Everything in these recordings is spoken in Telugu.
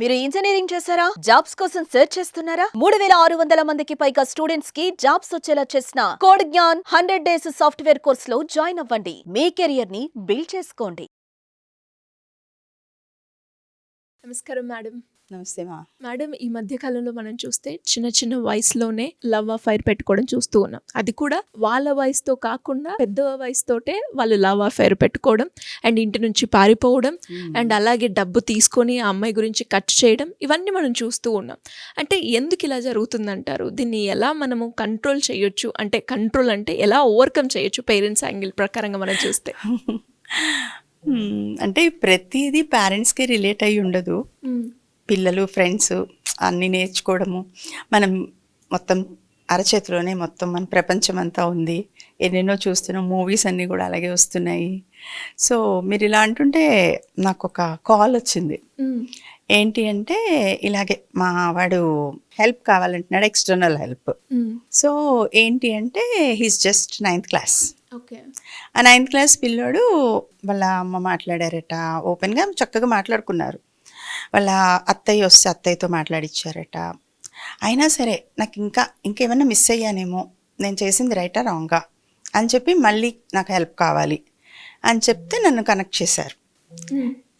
మీరు ఇంజనీరింగ్ చేశారా? జాబ్స్ కోసం సెర్చ్ చేస్తున్నారా? 3600 మందికి పైగా స్టూడెంట్స్ కి జాబ్స్ వచ్చేలా చేసిన code Gyan 100 days software course లో జాయిన్ అవ్వండి. మీ కెరియర్ ని బిల్డ్ చేసుకోండి. నమస్కారం మేడం. నమస్తే మా. మేడం, ఈ మధ్య కాలంలో మనం చూస్తే చిన్న చిన్న వయసులోనే లవ్ అఫైర్ పెట్టుకోవడం చూస్తూ ఉన్నాం. అది కూడా వాళ్ళ వయసుతో కాకుండా పెద్ద వయసుతోటే వాళ్ళు లవ్ అఫైర్ పెట్టుకోవడం అండ్ ఇంటి నుంచి పారిపోవడం అండ్ అలాగే డబ్బు తీసుకొని ఆ అమ్మాయి గురించి ఖర్చు చేయడం, ఇవన్నీ మనం చూస్తూ ఉన్నాం. అంటే ఎందుకు ఇలా జరుగుతుందంటారు? దీన్ని ఎలా మనము కంట్రోల్ చేయొచ్చు? అంటే కంట్రోల్ అంటే ఎలా ఓవర్కమ్ చేయొచ్చు పేరెంట్స్ యాంగిల్ ప్రకారంగా మనం చూస్తే? అంటే ప్రతిదీ పేరెంట్స్కి రిలేట్ అయ్యి ఉండదు. పిల్లలు, ఫ్రెండ్స్ అన్నీ నేర్చుకోవడము, మనం మొత్తం అరచేతిలోనే మొత్తం మన ప్రపంచం అంతా ఉంది. ఎన్నెన్నో చూస్తున్నాం, మూవీస్ అన్నీ కూడా అలాగే వస్తున్నాయి. సో మీరు ఇలా అంటుంటే నాకు ఒక కాల్ వచ్చింది. ఏంటి అంటే ఇలాగే మా వాడు హెల్ప్ కావాలంటున్నాడు, ఎక్స్టర్నల్ హెల్ప్. సో ఏంటి అంటే he's just 9th class. Okay. ఆ 9th క్లాస్ పిల్లోడు వాళ్ళ అమ్మ మాట్లాడారట, ఓపెన్గా చక్కగా మాట్లాడుకున్నారు. వాళ్ళ అత్తయ్య వస్తే అత్తయ్యతో మాట్లాడిచ్చారట. అయినా సరే నాకు ఇంకేమైనా మిస్ అయ్యానేమో, నేను చేసింది రైటా రాంగా అని చెప్పి మళ్ళీ నాకు హెల్ప్ కావాలి అని చెప్తే నన్ను కనెక్ట్ చేశారు.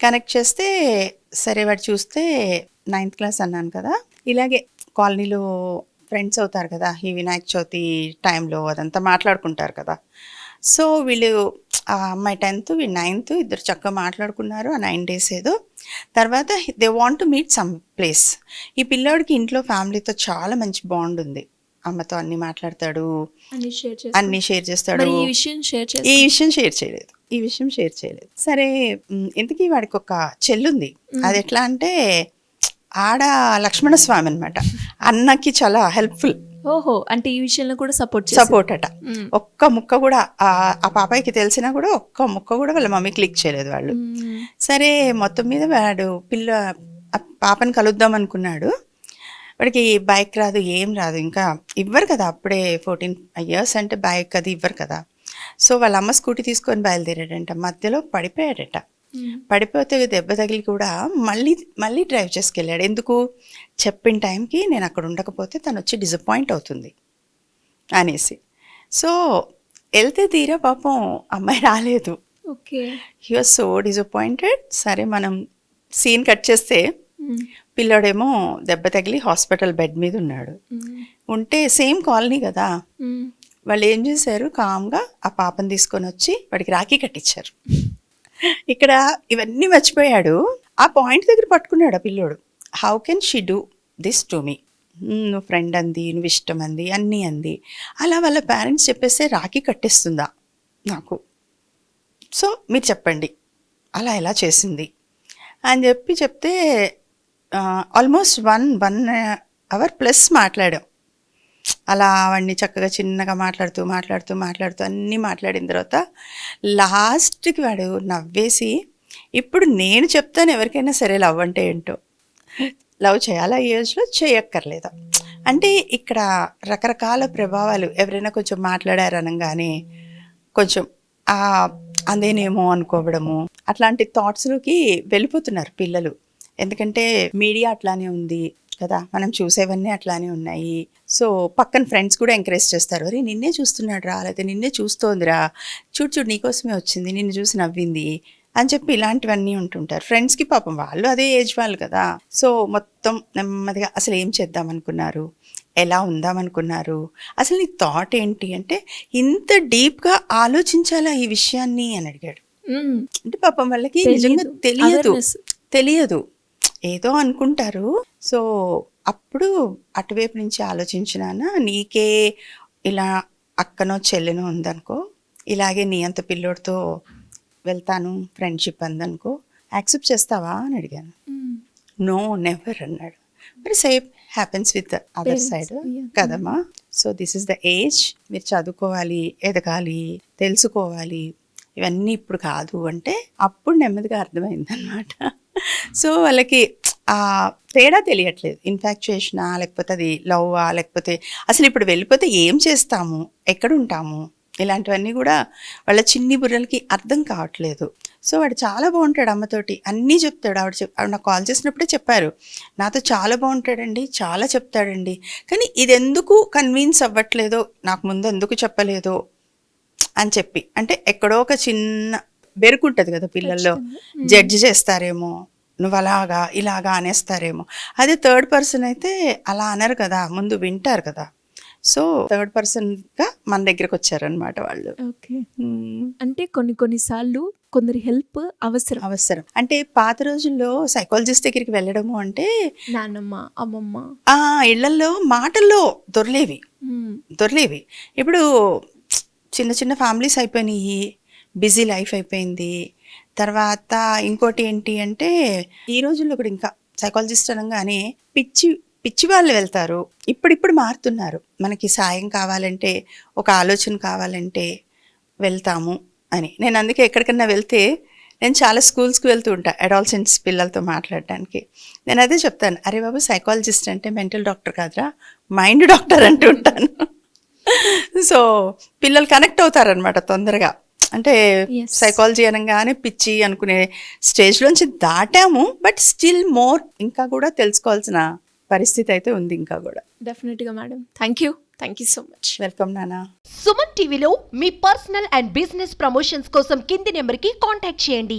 కనెక్ట్ చేస్తే సరే వాడు చూస్తే 9th క్లాస్ అన్నాను కదా, ఇలాగే కాలనీలో ఫ్రెండ్స్ అవుతారు కదా, ఈ వినాయక చవితి టైంలో అదంతా మాట్లాడుకుంటారు కదా. సో వీళ్ళు ఆ అమ్మాయి 10th, వీళ్ళు 9th, ఇద్దరు చక్కగా మాట్లాడుకున్నారు ఆ 9 days ఏదో. తర్వాత they want to meet some place. ఈ పిల్లోడికి ఇంట్లో ఫ్యామిలీతో చాలా మంచి బాండ్ ఉంది. అమ్మతో అన్నీ మాట్లాడతాడు, అన్నీ షేర్ చేస్తాడు. ఈ విషయం షేర్ చేయలేదు. సరే ఇంతకీ వాడికి ఒక చెల్లుంది. అది ఎట్లా అంటే ఆడ లక్ష్మణ స్వామి అనమాట, అన్నకి చాలా హెల్ప్ఫుల్. ఓహో, అంటే ఈ విషయంలో కూడా సపోర్ట్ అట. ఒక్క ముక్క కూడా ఆ పాపాయికి తెలిసినా కూడా ఒక్క ముక్క కూడా వాళ్ళ మమ్మీ క్లిక్ చేయలేదు వాళ్ళు. సరే మొత్తం మీద వాడు పాపని కలుద్దాం అనుకున్నాడు. వాడికి బైక్ రాదు, ఏం రాదు, ఇంకా ఇవ్వరు కదా అప్పుడే 14 years అంటే బైక్ అది ఇవ్వరు కదా. సో వాళ్ళ అమ్మ స్కూటీ తీసుకొని బయలుదేరాడంట, మధ్యలో పడిపోయాడట. పడిపోతే దెబ్బ తగిలి కూడా మళ్ళీ డ్రైవ్ చేసుకెళ్ళాడు. ఎందుకు? చెప్పిన టైంకి నేను అక్కడ ఉండకపోతే తను వచ్చి డిసప్పాయింట్ అవుతుంది అనేసి. సో వెళ్తే తీరా పాపం అమ్మాయి రాలేదు. Okay. He was so disappointed. సరే మనం సీన్ కట్ చేస్తే పిల్లోడేమో దెబ్బ తగిలి హాస్పిటల్ బెడ్ మీద ఉన్నాడు. ఉంటే సేమ్ కాలనీ కదా, వాళ్ళు ఏం చేశారు, కామ్గా ఆ పాపని తీసుకొని వచ్చి వాడికి రాఖీ కట్టించారు. ఇక్కడ ఇవన్నీ మర్చిపోయాడు. ఆ పాయింట్ దగ్గర పట్టుకున్నాడు ఆ పిల్లోడు. How can she do this to me? నువ్వు ఫ్రెండ్ అంది, నువ్వు ఇష్టం అంది, అన్నీ అంది. అలా వాళ్ళ పేరెంట్స్ చెప్పేస్తే రాఖీ కట్టేస్తుందా నాకు? సో మీరు చెప్పండి అలా ఎలా చేసింది అని చెప్తే ఆల్మోస్ట్ 1 hour ప్లస్ మాట్లాడాం. అలా వాడిని చక్కగా చిన్నగా మాట్లాడుతూ అన్నీ మాట్లాడిన తర్వాత లాస్ట్కి వాడు నవ్వేసి, ఇప్పుడు నేను చెప్తాను ఎవరికైనా సరే లవ్ అంటే ఏంటో, లవ్ చేయాలా ఈ ఏజ్లో, చేయక్కర్లేదా అంటే ఇక్కడ రకరకాల ప్రభావాలు. ఎవరైనా కొంచెం మాట్లాడారు అనగానే కొంచెం అదేనేమో అనుకోవడము, అట్లాంటి థాట్స్లోకి వెళ్ళిపోతున్నారు పిల్లలు. ఎందుకంటే మీడియా అట్లానే ఉంది కదా, మనం చూసేవన్నీ అట్లానే ఉన్నాయి. సో పక్కన ఫ్రెండ్స్ కూడా ఎంకరేజ్ చేస్తారు, అరే నిన్నే చూస్తున్నాడు రా, లేకపోతే నిన్నే చూస్తోందిరా, చూడు నీకోసమే వచ్చింది, నిన్ను చూసి నవ్వింది అని చెప్పి ఇలాంటివన్నీ ఉంటుంటారు. ఫ్రెండ్స్కి పాపం వాళ్ళు అదే ఏజ్ వాళ్ళు కదా. సో మొత్తం నెమ్మదిగా అసలు ఏం చేద్దాం అనుకున్నారు, ఎలా ఉందామనుకున్నారు, అసలు నీ థాట్ ఏంటి అంటే, ఇంత డీప్గా ఆలోచించాలా ఈ విషయాన్ని అని అడిగాడు. అంటే పాపం వాళ్ళకి నిజంగా తెలియదు, ఏదో అనుకుంటారు. సో అప్పుడు అటువైపు నుంచి ఆలోచించినానా, నీకే ఇలా అక్కనో చెల్లెనో ఉందనుకో, ఇలాగే నీ అంత పిల్లోడితో వెళ్తాను ఫ్రెండ్షిప్ అందనుకో, యాక్సెప్ట్ చేస్తావా అని అడిగాను. నో నెవర్ అన్నాడు. మరి same happens with other side కదమ్మా. So this is the age, మీరు చదువుకోవాలి, ఎదగాలి, తెలుసుకోవాలి, ఇవన్నీ ఇప్పుడు కాదు అంటే అప్పుడు నెమ్మదిగా అర్థమైందనమాట. సో వాళ్ళకి ఆ తేడా తెలియట్లేదు, ఇన్ఫాక్చుయేషనా లేకపోతే అది లవ్వా, లేకపోతే అసలు ఇప్పుడు వెళ్ళిపోతే ఏం చేస్తాము, ఎక్కడ ఉంటాము, ఇలాంటివన్నీ కూడా వాళ్ళ చిన్ని బుర్రలకి అర్థం కావట్లేదు. సో వాడు చాలా బాగుంటాడు, అమ్మతోటి అన్నీ చెప్తాడు. ఆవిడ నాకు కాల్ చేసినప్పుడే చెప్పారు, నాతో చాలా బాగుంటాడండి, చాలా చెప్తాడండి, కానీ ఇది ఎందుకు కన్విన్స్ అవ్వట్లేదో, నాకు ముందు ఎందుకు చెప్పలేదో అని చెప్పి. అంటే ఎక్కడో ఒక చిన్న బెరుకుంటుంది కదా పిల్లల్లో, జడ్జి చేస్తారేమో, నువ్వు అలాగా ఇలాగా అనేస్తారేమో. అదే థర్డ్ పర్సన్ అయితే అలా అనరు కదా, ముందు వింటారు కదా. సో థర్డ్ పర్సన్గా మన దగ్గరకు వచ్చారనమాట వాళ్ళు. ఓకే. అంటే కొన్నిసార్లు కొందరి హెల్ప్ అవసరం. అంటే పాత రోజుల్లో సైకాలజిస్ట్ దగ్గరికి వెళ్ళడము అంటే నాన్నమ్మ, అమ్మమ్మ ఆ ఇళ్లలో మాటల్లో దొర్లేవి. ఇప్పుడు చిన్న చిన్న ఫ్యామిలీస్ అయిపోయినాయి, బిజీ లైఫ్ అయిపోయింది. తర్వాత ఇంకోటి ఏంటి అంటే ఈ రోజుల్లో కూడా ఇంకా సైకాలజిస్ట్ అనగానే పిచ్చి వాళ్ళు వెళ్తారు. ఇప్పుడు మారుతున్నారు. మనకి సాయం కావాలంటే, ఒక ఆలోచన కావాలంటే వెళ్తాము అని. నేను అందుకే ఎక్కడికన్నా వెళ్తే, నేను చాలా స్కూల్స్కి వెళ్తూ ఉంటాను అడాల్సెంట్స్ పిల్లలతో మాట్లాడడానికి. నేను అదే చెప్తాను, అరే బాబు సైకాలజిస్ట్ అంటే మెంటల్ డాక్టర్ కాదురా, మైండ్ డాక్టర్ అంటూ ఉంటాను. సో పిల్లలు కనెక్ట్ అవుతారనమాట తొందరగా. అంటే సైకాలజీ అనగానే పిచ్చి అనుకునే స్టేజ్లోంచి దాటాము, బట్ స్టిల్ మోర్ ఇంకా కూడా తెలుసుకోవాల్సిన పరిస్థితి అయితే ఉంది ఇంకా కూడా. డెఫినెట్గా madam. Thank you so much. Welcome నానా. సుమన్ టీవీలో మీ పర్సనల్ అండ్ బిజినెస్ ప్రమోషన్స్ కోసం కింది నెంబర్కి కాంటాక్ట్ చేయండి.